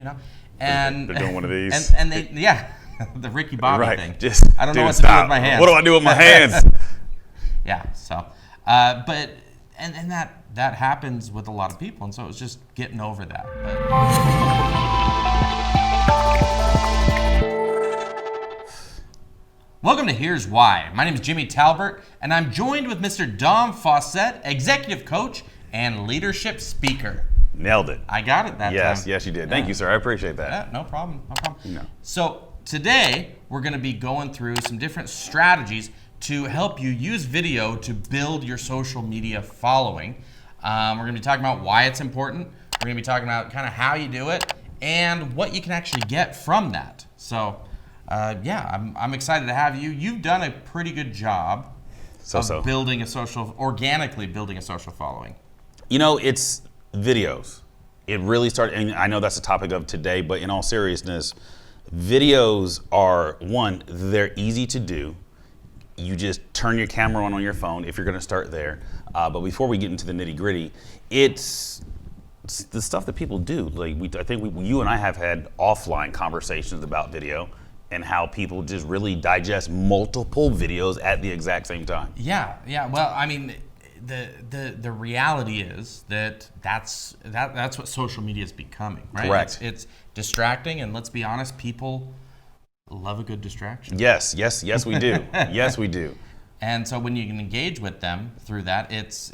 you know, and they're doing one of these, and they, the Ricky Bobby thing. Just I don't know what stop. to do with my hands. What do I do with my hands? Yeah. So, but that happens with a lot of people, and so it was just getting over that. Welcome to Here's Why. My name is Jimmy Talbert, and I'm joined with Mr. Dom Fawcett, executive coach and leadership speaker. Nailed it. I got it that time. Yes, you did. Thank you, sir. I appreciate that. Yeah, no problem. No. So today, we're going to be going through some different strategies to help you use video to build your social media following. We're going to be talking about why it's important. We're going to be talking about kind of how you do it and what you can actually get from that. So, I'm excited to have you. You've done a pretty good job of organically building a social following. You know, it's videos. It really started, and I know that's the topic of today, but in all seriousness, videos are, one, they're easy to do. You just turn your camera on your phone if you're going to start there. But before we get into the nitty gritty, it's the stuff that people do. Like you and I have had offline conversations about video and how people just really digest multiple videos at the exact same time. Yeah. Well, I mean, the reality is that's what social media is becoming, right? Correct. It's distracting, and let's be honest, people love a good distraction. Yes, we do. Yes, we do. And so when you can engage with them through that, it's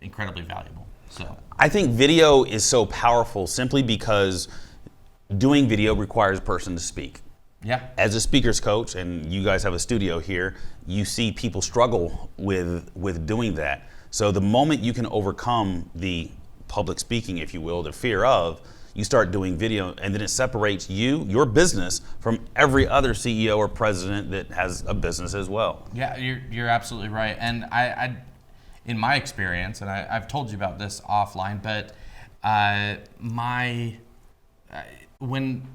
incredibly valuable. So I think video is so powerful simply because doing video requires a person to speak. Yeah. As a speaker's coach, and you guys have a studio here, you see people struggle with doing that. So the moment you can overcome the public speaking, if you will, the fear of, you start doing video, and then it separates your business, from every other CEO or president that has a business as well. Yeah, you're absolutely right. And I in my experience, and I've told you about this offline, but when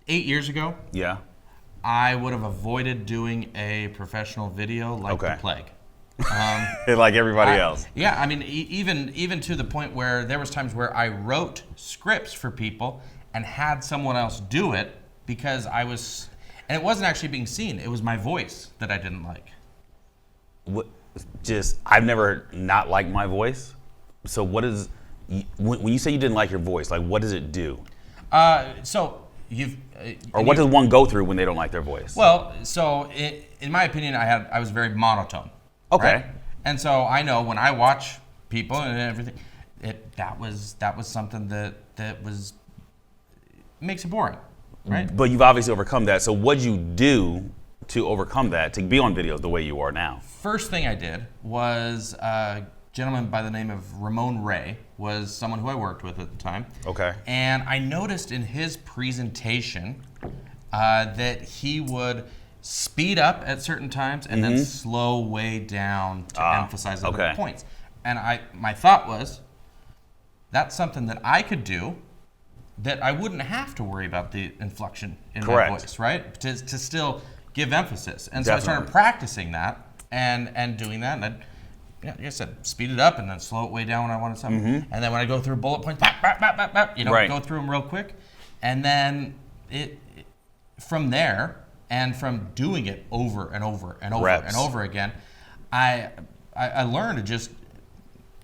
8 years ago, yeah, I would have avoided doing a professional video like the plague. Like everybody else. Yeah, I mean, even to the point where there was times where I wrote scripts for people and had someone else do it because and it wasn't actually being seen. It was my voice that I didn't like. I've never not liked my voice. So when you say you didn't like your voice, like what does it do? What does one go through when they don't like their voice? Well, so in my opinion, I was very monotone. Okay. Right? And so I know when I watch people and everything, that was something that makes it boring, right? But you've obviously overcome that. So what'd you do to overcome that, to be on videos the way you are now? First thing I did was a gentleman by the name of Ramon Ray was someone who I worked with at the time. Okay. And I noticed in his presentation that he would speed up at certain times and then slow way down to emphasize other points. And my thought was, that's something that I could do that I wouldn't have to worry about the inflection in my voice, right? To still give emphasis. And so I started practicing that and doing that. And like I said, speed it up and then slow it way down when I wanted something. And then when I go through bullet points, go through them real quick. And then from there, and from doing it over and over and over and over again, I learned to just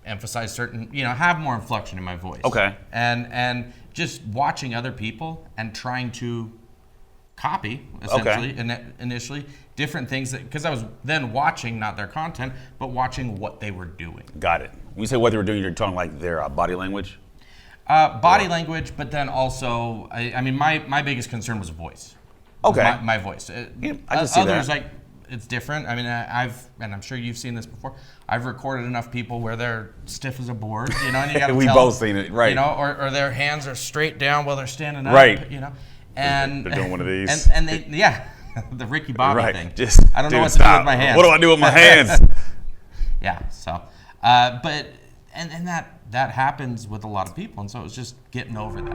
emphasize certain, have more inflection in my voice. Okay. And just watching other people and trying to copy, essentially, initially, different things, because I was then watching, not their content, but watching what they were doing. Got it. When you say what they were doing, you're talking like their body language? Body language, but then also, I mean, my biggest concern was voice. Okay. My voice. I can see others, that. it's different. I mean, and I'm sure you've seen this before. I've recorded enough people where they're stiff as a board, and you got to We've both seen it, right? Or their hands are straight down while they're standing up, right? And they're doing one of these, and they, the Ricky Bobby thing. I don't know what to do with my hands. What do I do with my hands? Yeah. So, but that happens with a lot of people, and so it was just getting over that.